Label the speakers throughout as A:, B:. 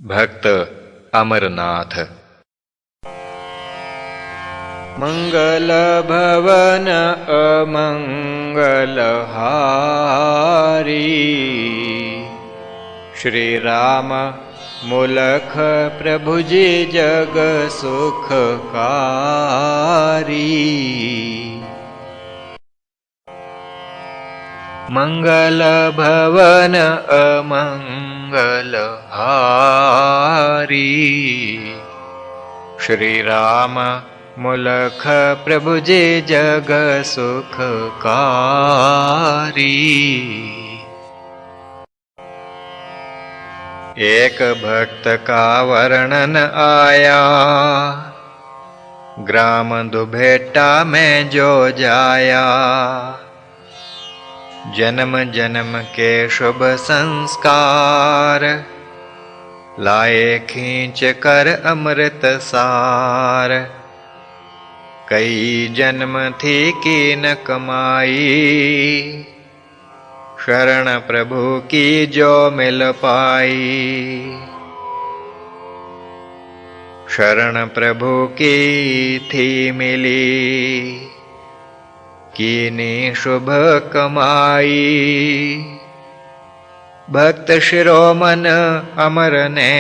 A: भक्त अमरनाथ।
B: मंगल भवन अमंगल हारी, श्री राम मूलख प्रभु जी जग सुखकारी। मंगल भवन अमंगल हारी, श्री राम मूलख प्रभु जी जग सुखकारी। एक भक्त का वर्णन आया, ग्राम दुभेटा में जो जाया। जन्म जन्म के शुभ संस्कार, लाए खींच कर अमृत सार। कई जन्म थी कीन कमाई, शरण प्रभु की जो मिल पाई। शरण प्रभु की थी मिली, कीनी शुभ कमाई। भक्त शिरोमन अमर ने,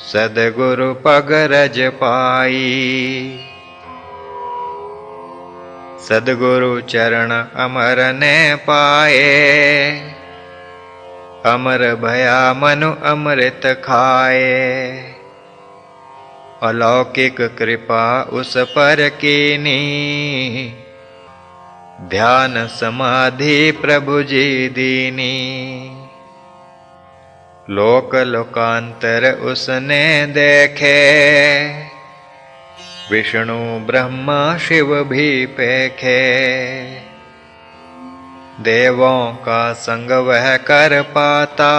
B: सदगुरु पग रज पाई। सदगुरु चरण अमर ने पाए, अमर भया मनु अमृत खाए। अलौकिक कृपा उस पर कीनी, ध्यान समाधि प्रभु जी दीनी। लोक लोकांतर उसने देखे, विष्णु ब्रह्मा शिव भी पेखे। देवों का संग वह कर पाता,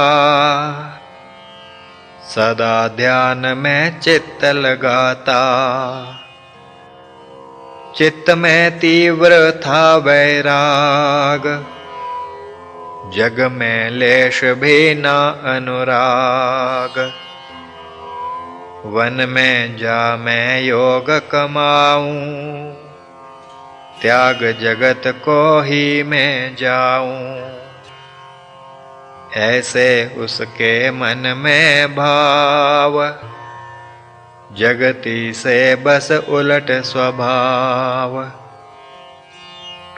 B: सदा ध्यान में चित्त लगाता। चित्त में तीव्र था वैराग, जग में लेश भी न अनुराग। वन में जा मैं योग कमाऊं, त्याग जगत को ही मैं जाऊं। ऐसे उसके मन में भाव, जगती से बस उलट स्वभाव।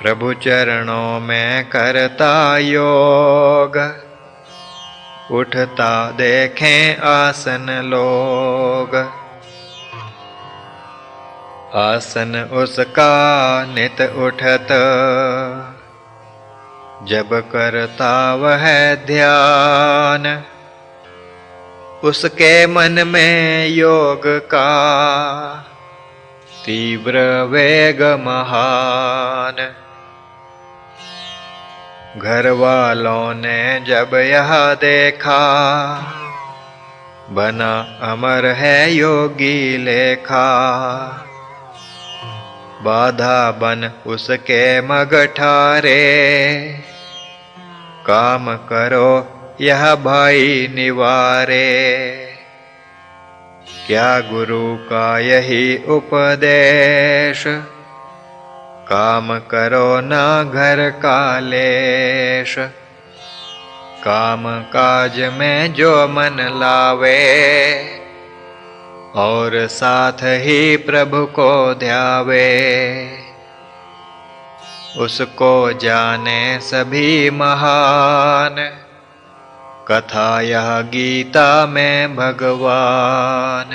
B: प्रभु चरणों में करता योग, उठता देखें आसन लोग। आसन उसका नित उठत, जब करता वह ध्यान। उसके मन में योग का तीव्र वेग महान। घर वालों ने जब यह देखा, बना अमर है योगी लेखा। बाधा बन उसके मग ठारे, काम करो यह भाई निवारे। क्या गुरु का यही उपदेश, काम करो ना घर का लेश। काम काज में जो मन लावे, और साथ ही प्रभु को ध्यावे। उसको जाने सभी महान, कथा यह गीता में भगवान।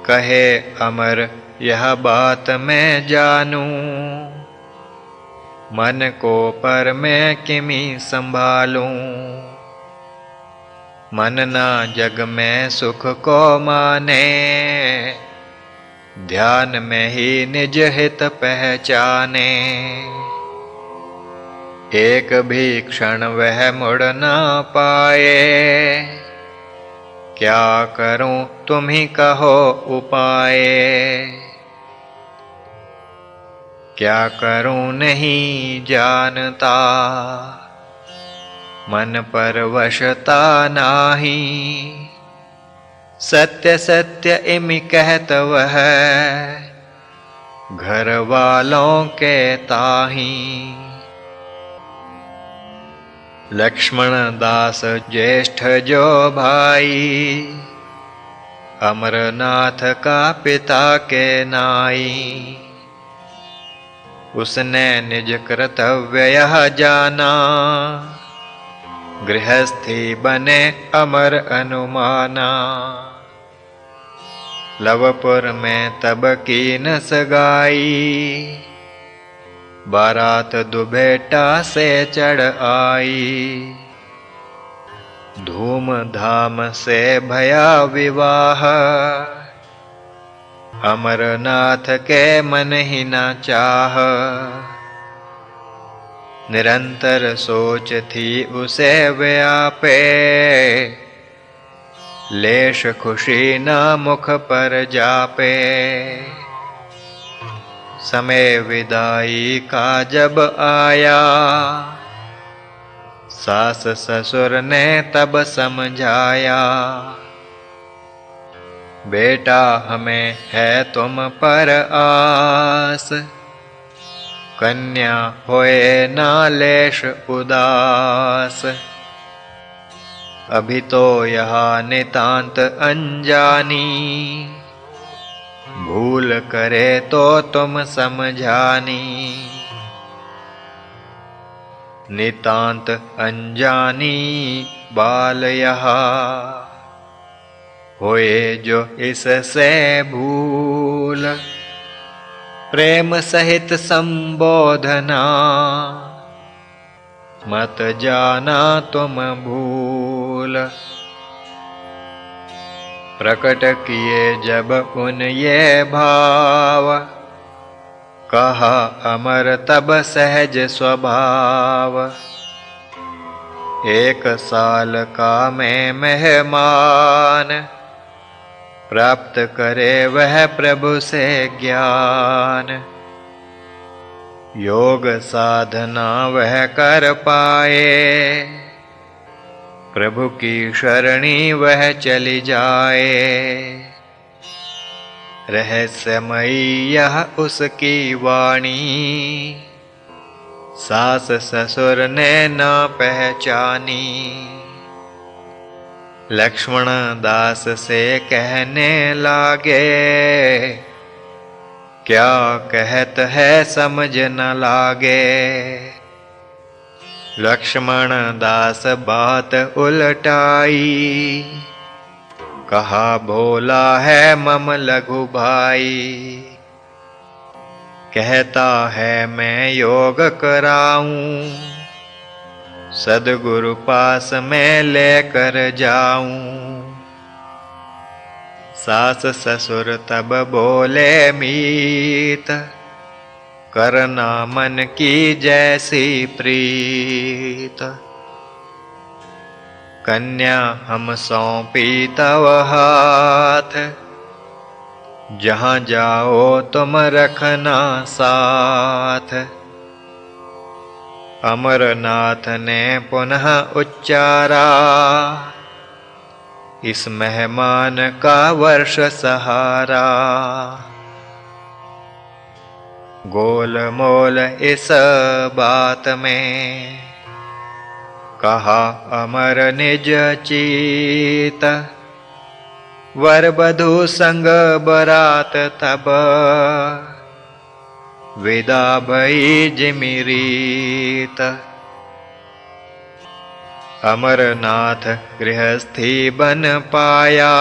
B: कहे अमर यह बात मैं जानूं, मन को पर मैं किमी संभालूं। मन ना जग में सुख को माने, ध्यान में ही निज हित पहचाने। एक भी क्षण वह मुड़ ना पाए, क्या करूं तुम ही कहो उपाय। क्या करूं नहीं जानता, मन पर वशता नाही। सत्य सत्य इमि कहत वह, घर वालों के ताही। लक्ष्मण दास ज्येष्ठ जो भाई, अमरनाथ का पिता के नाई। उसने निज कर्तव्य यह जाना, गृहस्थी बने अमर अनुमाना। लवपुर में तब कीन सगाई, बारात दुबेटा से चढ़ आई। धूम धाम से भया विवाह, अमरनाथ के मन ही न चाह। निरंतर सोच थी उसे व्यापे, लेश खुशी न मुख पर जापे। समय विदाई का जब आया, सास ससुर ने तब समझाया। बेटा हमें है तुम पर आस, कन्या होए ना लेश उदास। अभी तो यहाँ नितांत अनजानी, भूल करे तो तुम समझानी। नितांत अनजानी बाल यहाँ, होए जो इससे भूल। प्रेम सहित संबोधना, मत जाना तुम भूल। प्रकट किए जब उन ये भाव, कहा अमर तब सहज स्वभाव। 1 साल का मैं मेहमान, प्राप्त करे वह प्रभु से ज्ञान। योग साधना वह कर पाए, प्रभु की शरणी वह चली जाए। रहस्यमयी यह उसकी वाणी, सास ससुर ने न पहचानी। लक्ष्मण दास से कहने लागे, क्या कहत है समझ न लागे। लक्ष्मण दास बात उलटाई, कहा भोला है मम लघु भाई। कहता है मैं योग कराऊं, सद्गुरु पास में लेकर जाऊं। सास ससुर तब बोले मीत, करना मन की जैसी प्रीत। कन्या हम सौंपी तव हाथ, जहाँ जाओ तुम रखना साथ। अमरनाथ ने पुनः उच्चारा, इस मेहमान का वर्ष सहारा। गोल मोल इस बात में, कहा अमर निज चीत। वर बधू संग बरात तब, विदा भई जिमिरीत। अमरनाथ गृहस्थी बन पाया,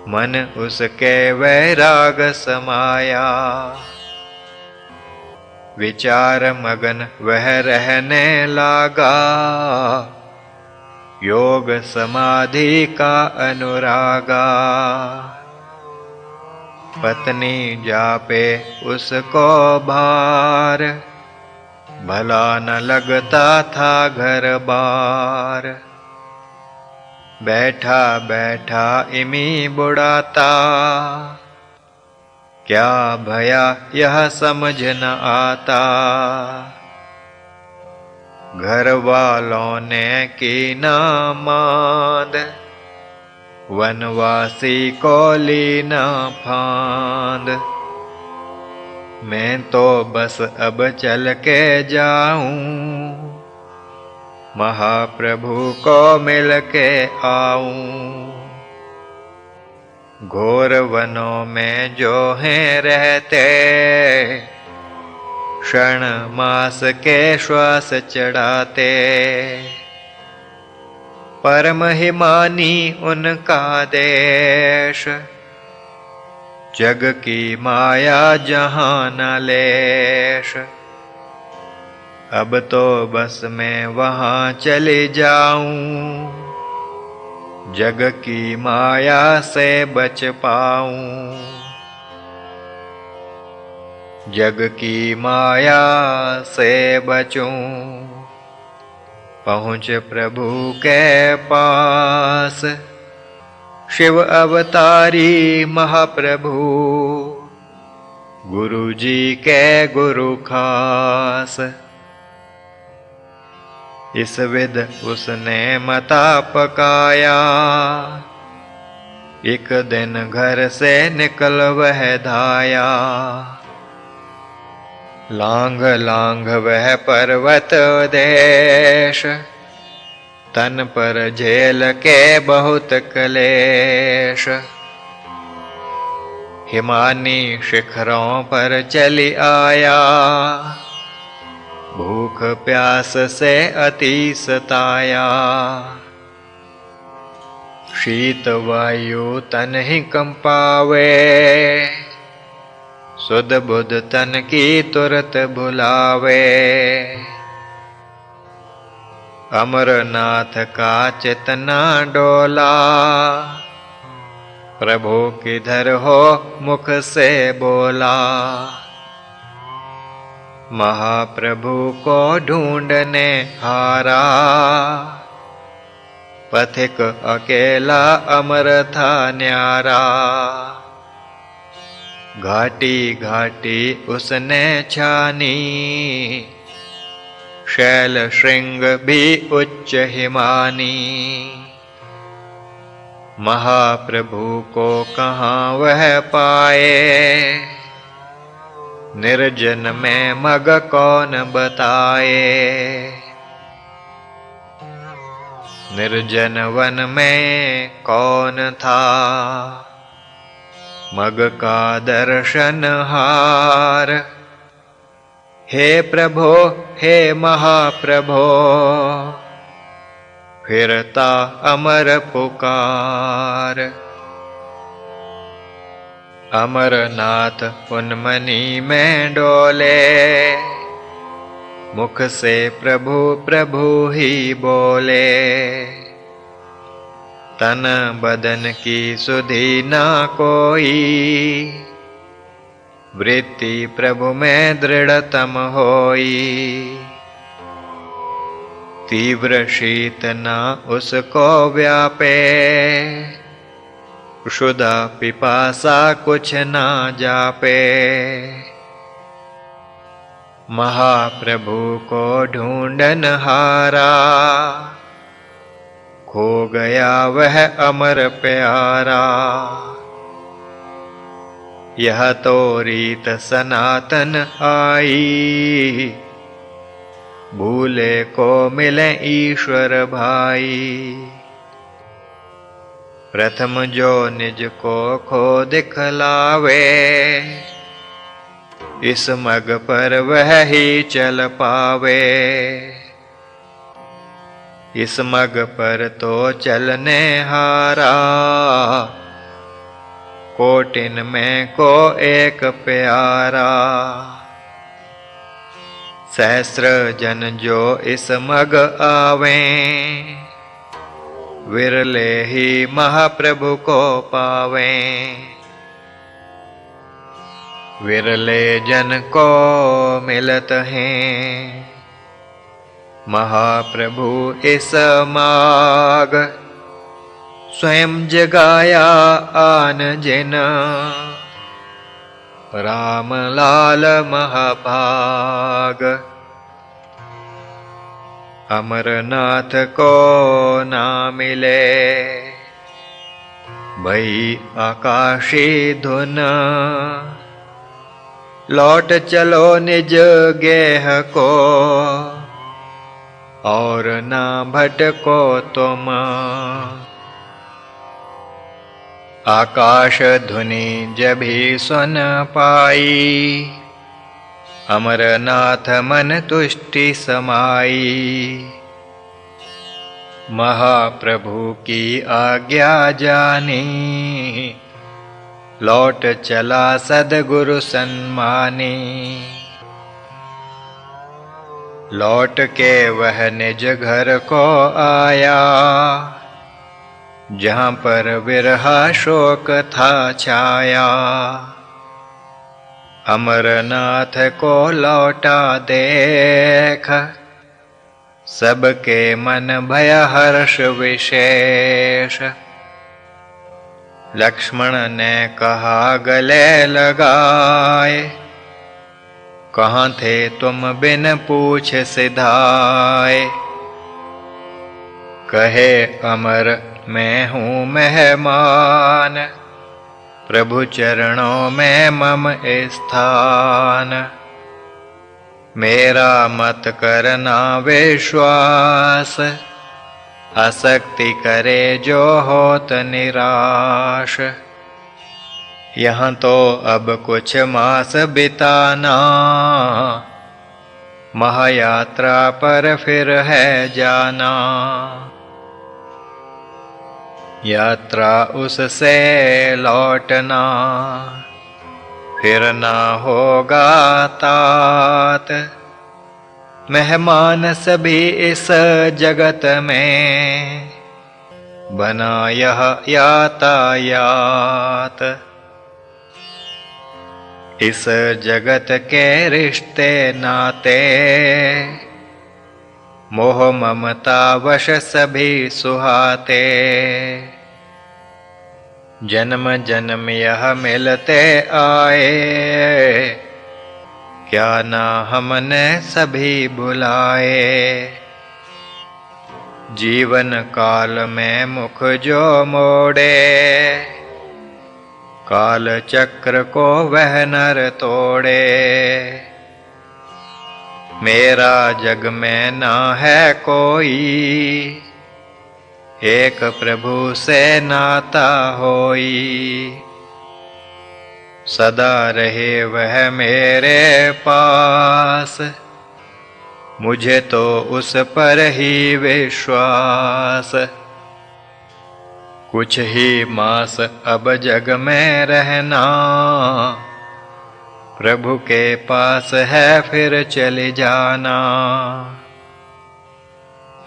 B: मन उसके वैराग समाया। विचार मगन वह रहने लागा, योग समाधि का अनुरागा। पत्नी जापे उसको भार, भला न लगता था घर बार। बैठा बैठा इमी बुढ़ाता, क्या भया यह समझ न आता। घर वालों ने की ना मांद, वनवासी को ली ना फांद। मैं तो बस अब चल के जाऊं, महाप्रभु को मिल के आऊं। घोर वनों में जो हैं रहते, क्षण मास के श्वास चढ़ाते। परम हिमानी उनका देश, जग की माया जहाँ न लेश। अब तो बस मैं वहाँ चली जाऊं, जग की माया से बच पाऊं। जग की माया से बचूं, पहुँच प्रभु के पास। शिव अवतारी महाप्रभु, गुरु जी के गुरु खास। इस विध उसने मता पकाया, एक दिन घर से निकल वह धाया। लांघ लांघ वह पर्वत देश, तन पर झेल के बहुत क्लेश। हिमानी शिखरों पर चली आया, भूख प्यास से अति सताया। शीत वायु तन ही कंपावे, सुध बुध तन की तुरत बुलावे। अमरनाथ का चितना डोला, प्रभु किधर हो मुख से बोला। महाप्रभु को ढूंढने हारा, पथिक अकेला अमर था न्यारा। घाटी घाटी उसने छानी, शैल श्रृंग भी उच्च हिमानी। महाप्रभु को कहाँ वह पाए, निर्जन में मग कौन बताए। निर्जन वन में कौन था, मग का दर्शन हार। हे प्रभो हे महाप्रभो, फिरता अमर पुकार। अमरनाथ उन्मनी में डोले, मुख से प्रभु प्रभु ही बोले। तन बदन की सुधि ना कोई, वृत्ति प्रभु में दृढ़तम होई। तीव्र शीत न उसको व्यापे, क्षुधा पिपासा कुछ ना जापे। महाप्रभु को ढूंढन हारा, खो गया वह अमर प्यारा। यह तो रीत सनातन आई, भूले को मिले ईश्वर भाई। प्रथम जो निज को खो दिखलावे, इस मग पर वह ही चल पावे। इस मग पर तो चलने हारा, कोटिन में को एक प्यारा। सहस्र जन जो इस मग आवें, विरले ही महाप्रभु को पावें। विरले जन को मिलत हैं, महाप्रभु इस माग। स्वयं जगाया आन जिन, राम लाल महाभाग। अमरनाथ को ना मिले। भई आकाशी धुन, लौट चलो निज गेह को, और ना भटको तुम। आकाश धुनि जभी सुन पाई, अमरनाथ मन तुष्टि समाई। महाप्रभु की आज्ञा जानी, लौट चला सद्गुरु सन्मानी। लौट के वह निज घर को आया, जहाँ पर विरहा शोक था छाया। अमरनाथ को लौटा देख, सबके मन भय हर्ष विशेष। लक्ष्मण ने कहा गले लगाए, कहाँ थे तुम बिन पूछ सिधाए। कहे अमर मैं हूँ मेहमान, प्रभु चरणों में मम स्थान। मेरा मत करना विश्वास, आसक्ति करे जो होत निराश। यहाँ तो अब कुछ मास बिताना, महायात्रा पर फिर है जाना। यात्रा उससे लौटना, फिर ना होगा तात। मेहमान सभी इस जगत में, बना यह यातायात। इस जगत के रिश्ते नाते, मोह ममता वश सभी सुहाते। जन्म जन्म यह मिलते आए, क्या ना हमने सभी बुलाए। जीवन काल में मुख जो मोड़े, काल चक्र को वह नर तोड़े। मेरा जग में ना है कोई, एक प्रभु से नाता होई। सदा रहे वह मेरे पास, मुझे तो उस पर ही विश्वास। कुछ ही मास अब जग में रहना, प्रभु के पास है फिर चले जाना।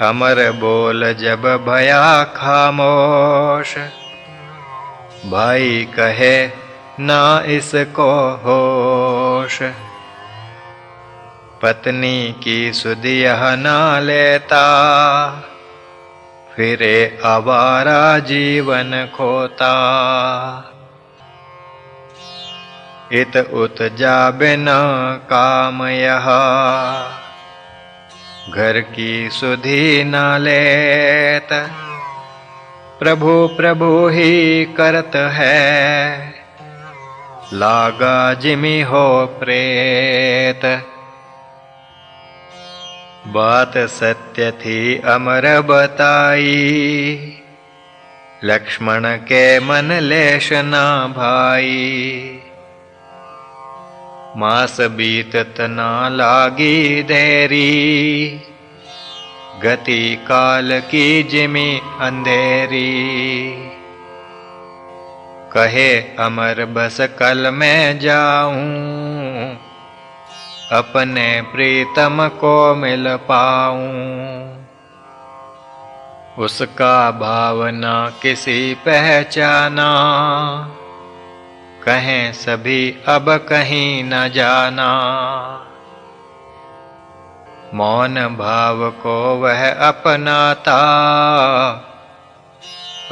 B: अमर बोल जब भया खामोश, भाई कहे ना इसको होश। पत्नी की सुध यह ना लेता, फिरे आवारा जीवन खोता। इत उत जा बिना काम यह, घर की सुधि न लेत। प्रभु प्रभु ही करत है, लागा जिमि हो प्रेत। बात सत्य थी अमर बताई, लक्ष्मण के मन लेश ना भाई। मास बीतत ना लागी देरी, गति काल की जिमि अंधेरी। कहे अमर बस कल मैं जाऊं, अपने प्रीतम को मिल पाऊं। उसका भावना किसी पहचाना, कहें सभी अब कहीं न जाना। मौन भाव को वह अपनाता,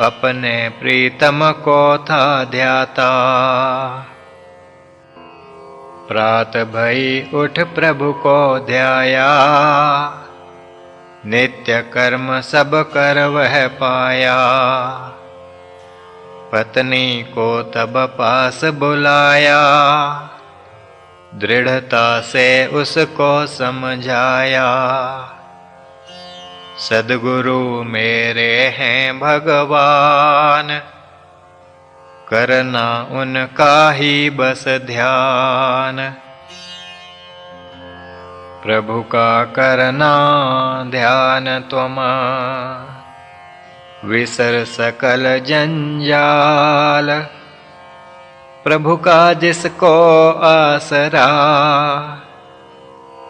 B: अपने प्रीतम को था ध्याता। प्रात भई उठ प्रभु को ध्याया, नित्य कर्म सब कर वह पाया। पत्नी को तब पास बुलाया, दृढ़ता से उसको समझाया। सद्गुरु मेरे हैं भगवान, करना उनका ही बस ध्यान। प्रभु का करना ध्यान तुम, विसर सकल जंजाल। प्रभु का जिसको आसरा,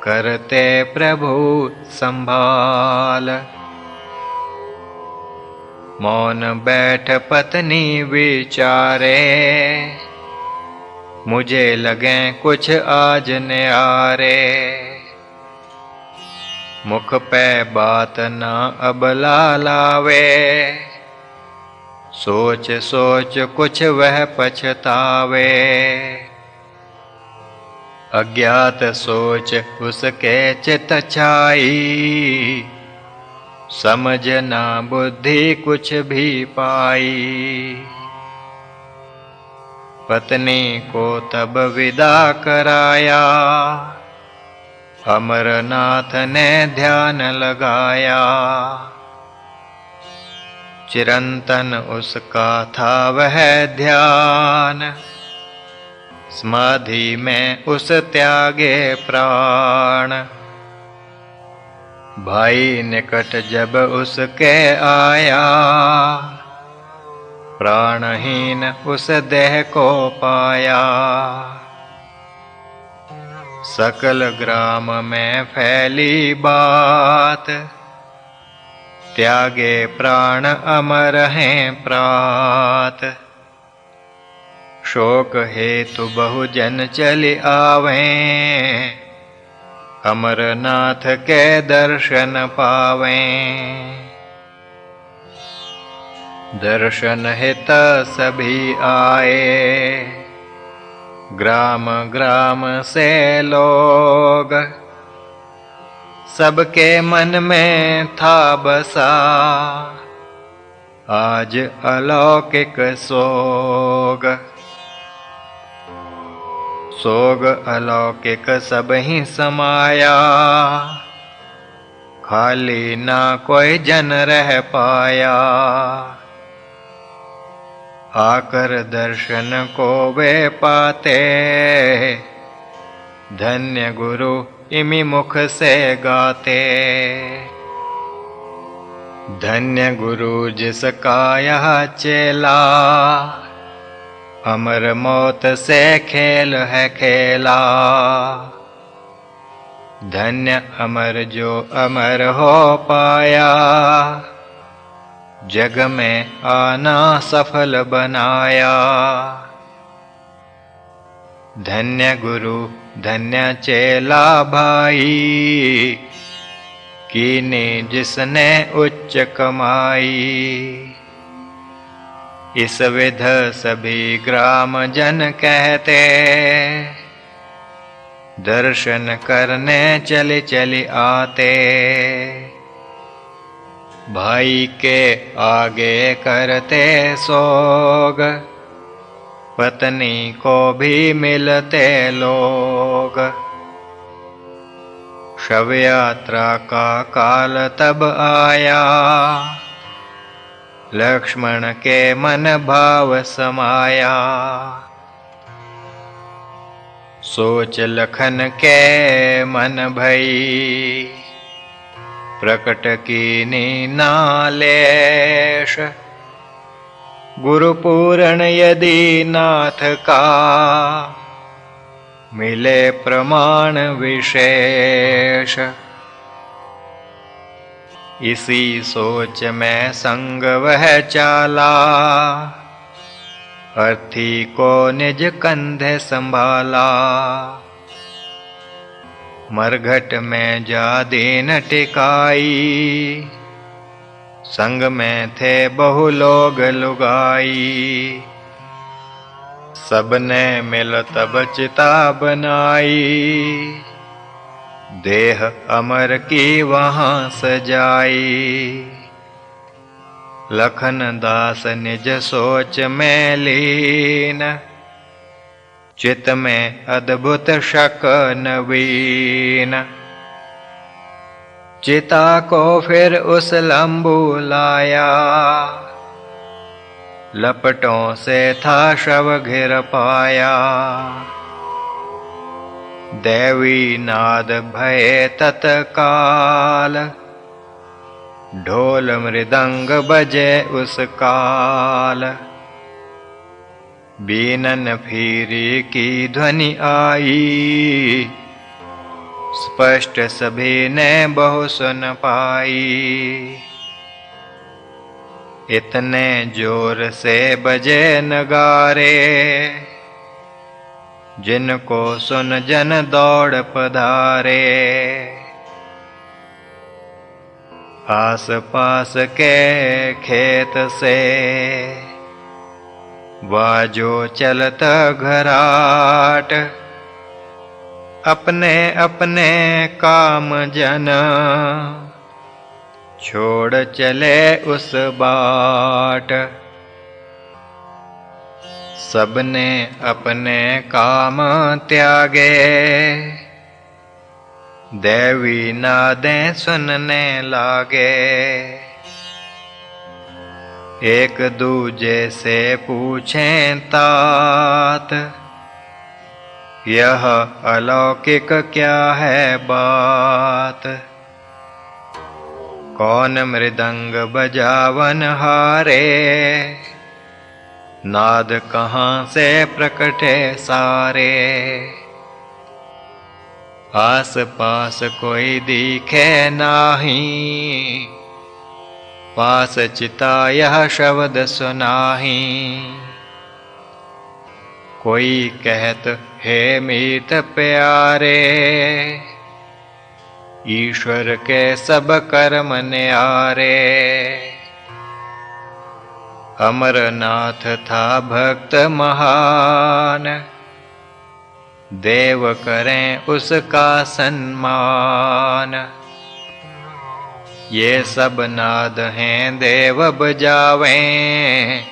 B: करते प्रभु संभाल। मौन बैठ पत्नी विचारे, मुझे लगे कुछ आज न्यारे। मुख पे बात न अब लावे, सोच सोच कुछ वह पछतावे। अज्ञात सोच उसके चित छाई, समझ ना बुद्धि कुछ भी पाई। पत्नी को तब विदा कराया, अमरनाथ ने ध्यान लगाया। चिरंतन उसका था वह ध्यान, समाधि में उस त्यागे प्राण। भाई निकट जब उसके आया, प्राणहीन उस देह को पाया। सकल ग्राम में फैली बात, त्यागे प्राण अमर हैं प्रात। शोक हेतु बहुजन चले आवें, अमरनाथ के दर्शन पावें। दर्शन हित सभी आए, ग्राम ग्राम से लोग। सबके मन में था बसा, आज अलौकिक सोग। सोग अलौकिक सब ही समाया, खाली ना कोई जन रह पाया। आकर दर्शन को वे पाते, धन्य गुरु इमि मुख से गाते। धन्य गुरु जिसका यह चेला, अमर मौत से खेल है खेला। धन्य अमर जो अमर हो पाया, जग में आना सफल बनाया। धन्य गुरु धन्य चेला भाई, कीनी जिसने उच्च कमाई। इस विध सभी ग्राम जन कहते, दर्शन करने चले चले आते। भाई के आगे करते सोग, पत्नी को भी मिलते लोग। शव यात्रा का काल तब आया, लक्ष्मण के मन भाव समाया। सोच लखन के मन भई, प्रकट कीनी नालेश। गुरु पूरण यदि नाथ का, मिले प्रमाण विशेष। इसी सोच में संग वह चाला, अर्थी को निज कंधे संभाला। मरघट में जा दीन टिकाई, संग में थे बहु लोग लुगाई। सबने मिल तब चिता बनाई, देह अमर की वहाँ सजाई। लखन दास निज सोच में लीन, चित में अद्भुत शक नवीन। चिता को फिर उस लंबू लाया, लपटों से था शव घिर पाया। दैवी नाद भये तत्काल, ढोल मृदंग बजे उस काल। बीनन फीरी की ध्वनि आई, स्पष्ट सभी ने बहु सुन पाई। इतने जोर से बजे नगारे, जिनको सुन जन दौड़ पधारे। आस पास के खेत से बाजो चलत घराट, अपने अपने काम जन छोड़ चले उस बाट। सबने अपने काम त्यागे, दैवी नादें सुनने लागे। एक दूजे से पूछें तात, यह अलौकिक क्या है बात। कौन मृदंग बजावन हारे, नाद कहाँ से प्रकटे सारे। आस पास कोई दिखे नाही, पास चिता यह शब्द सुनाही। कोई कहत हे मीत प्यारे, ईश्वर के सब कर्म न्यारे। अमरनाथ था भक्त महान, देव करें उसका सन्मान। ये सब नाद हैं देव बजावें,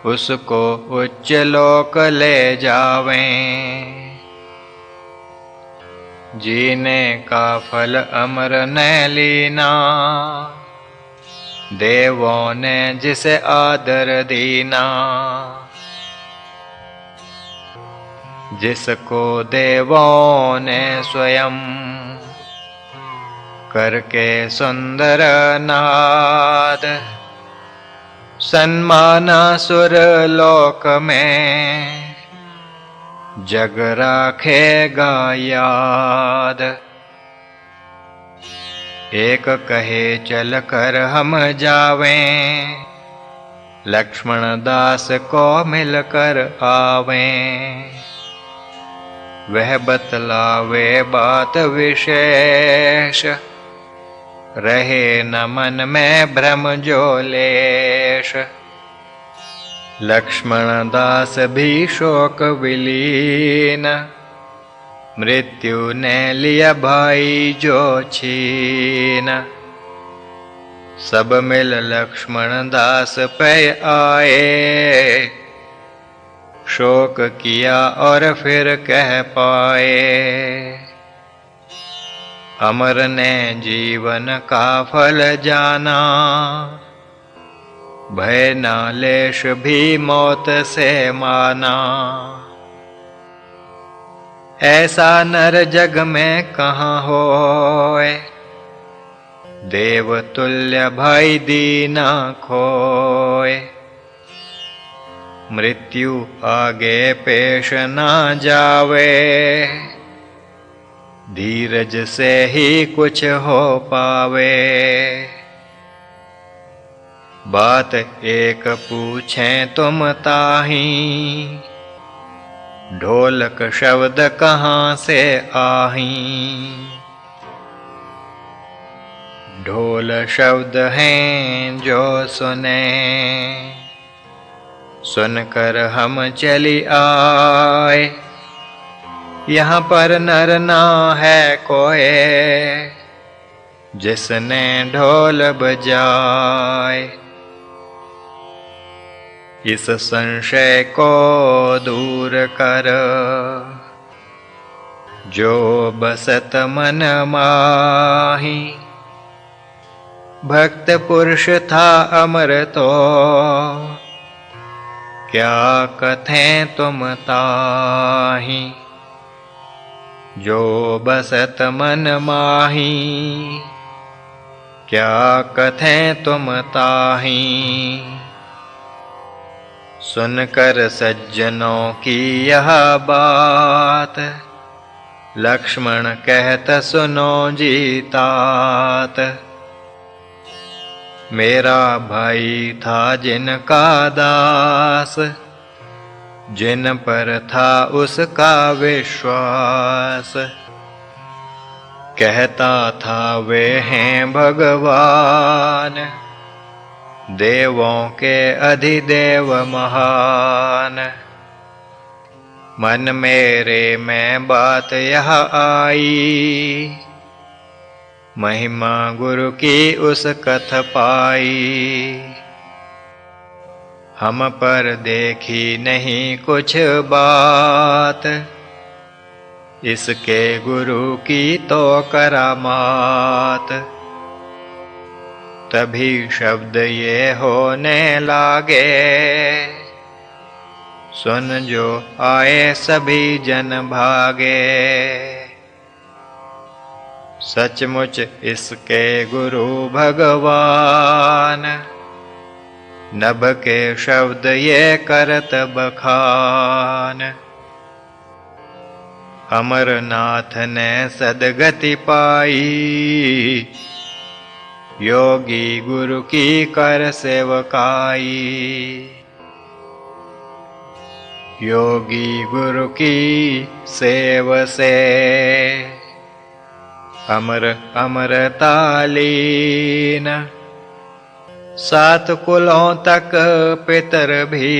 B: उसको उच्च लोक ले जावें। जीने का फल अमर ने लीना, देवों ने जिसे आदर दीना। जिसको देवों ने स्वयं करके सुंदर नाद, सन्माना सुर लोक में जग राखेगा याद। एक कहे चल कर हम जावें, लक्ष्मण दास को मिलकर आवें। वह बतलावे बात विशेष, रहे न मन में भ्रम जो लेश। लक्ष्मण दास भी शोक विलीन, मृत्यु ने लिया भाई जो छीन। सब मिल लक्ष्मण दास पे आए, शोक किया और फिर कह पाए। अमर ने जीवन का फल जाना, भय न लेश भी मौत से माना। ऐसा नर जग में कहाँ होए, देव तुल्य भाई दीना खोए। मृत्यु आगे पेश ना जावे, धीरज से ही कुछ हो पावे। बात एक पूछें तुम ताही, ढोलक शब्द कहाँ से आही। ढोल शब्द हैं जो सुने, सुनकर हम चली आए। यहाँ पर नर ना है कोई, जिसने ढोल बजाए। इस संशय को दूर कर, जो बसत मन माही। भक्त पुरुष था अमर तो, क्या कथें तुम ताही। जो बसत मन माही, क्या कथें तुम ताही। सुनकर सज्जनों की यह बात, लक्ष्मण कहत सुनो जी तात। मेरा भाई था जिनका दास, जिन पर था उसका विश्वास। कहता था वे हैं भगवान, देवों के अधिदेव महान। मन मेरे में बात यह आई, महिमा गुरु की उस कथ पाई। हम पर देखी नहीं कुछ बात, इसके गुरु की तो करामात। तभी शब्द ये होने लागे, सुन जो आए सभी जन भागे। सचमुच इसके गुरु भगवान, नभ के शब्द ये करत बखान। अमरनाथ ने सदगति पाई, योगी गुरु की कर सेवकाई। योगी गुरु की सेव से, अमर अमरता लीन। 7 कुलों तक पितर भी,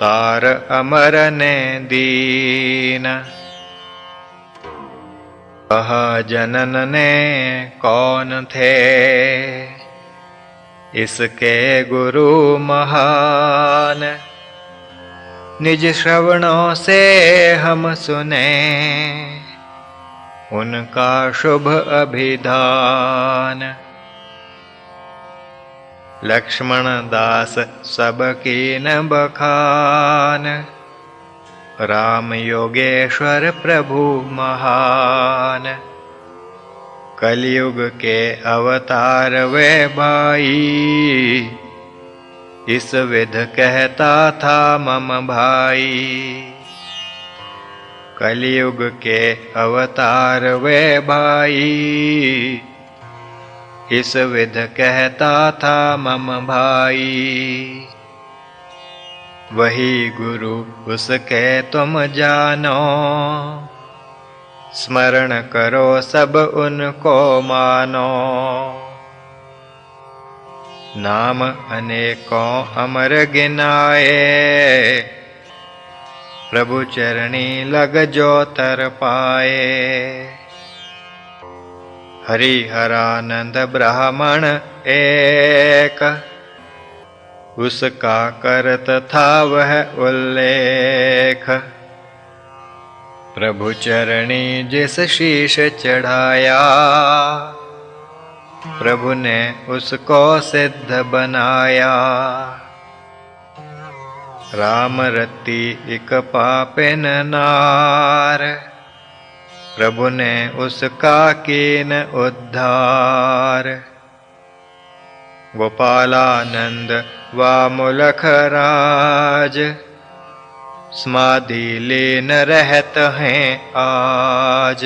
B: तार अमर ने दीन। कहा जनन ने कौन थे, इसके गुरु महान। निज श्रवणों से हम सुने, उनका शुभ अभिधान। लक्ष्मण दास सबकी न बखान, राम योगेश्वर प्रभु महान। कलयुग के अवतार वे भाई, इस विध कहता था मम भाई। कलयुग के अवतार वे भाई, इस विध कहता था मम भाई। वही गुरु उसके तुम जानो, स्मरण करो सब उनको मानो। नाम अनेकों अमर गिनाए, प्रभु चरणी लग जो तर पाए। हरिहरानंद ब्राह्मण एक, उसका करत था वह उल्लेख। प्रभु चरणी जिस शीश चढ़ाया, प्रभु ने उसको सिद्ध बनाया। राम रति एक पापिन नार, प्रभु ने उसका कीन उद्धार। गोपालानंद वा मुलख राज, समाधि लीन रहत हैं आज।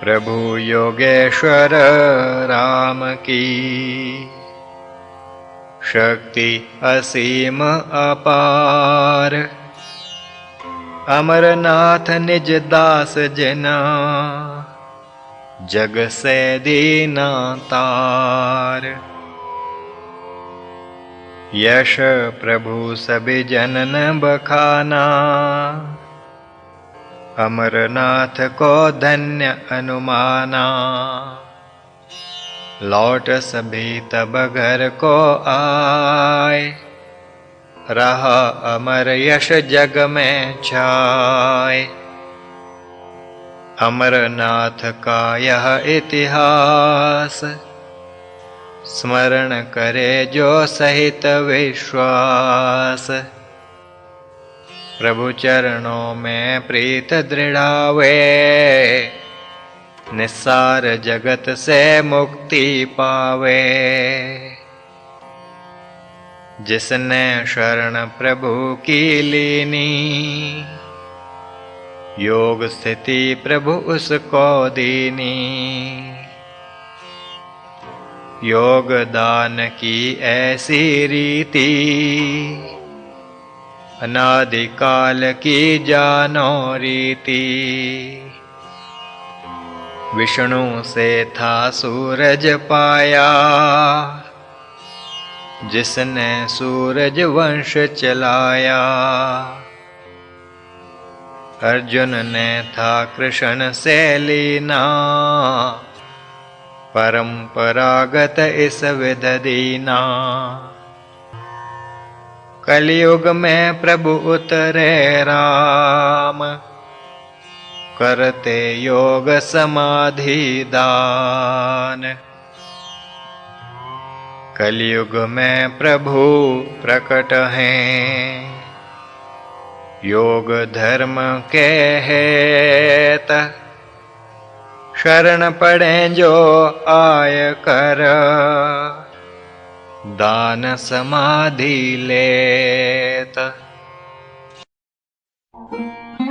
B: प्रभु योगेश्वर राम की, शक्ति असीम अपार। अमरनाथ निज दास जना, जग से दीना तार। यश प्रभु सभी जनन बखाना, अमरनाथ को धन्य अनुमाना। लौट सभी तब घर को आए, रहा अमर यश जग में छाए। अमरनाथ का यह इतिहास, स्मरण करे जो सहित विश्वास। प्रभु चरणों में प्रीत दृढ़ावे, निस्सार जगत से मुक्ति पावे। जिसने शरण प्रभु की लीनी, योग स्थिति प्रभु उसको दीनी। योग दान की ऐसी रीति, अनादिकाल की जानो रीति। विष्णु से था सूरज पाया, जिसने सूरज वंश चलाया। अर्जुन ने था कृष्ण से लीना, परंपरागत इस विध दीना। कलयुग में प्रभु उतरे राम, करते योग समाधि दान। कलयुग में प्रभु प्रकट हैं, योग धर्म के हेत। शरण पड़े जो आय कर, दान समाधि लेत।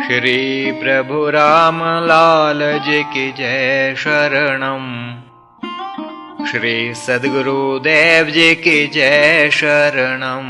B: श्री प्रभु राम लाल जी की जय शरणम। श्री सद्गुरुदेव जी की जय शरणम।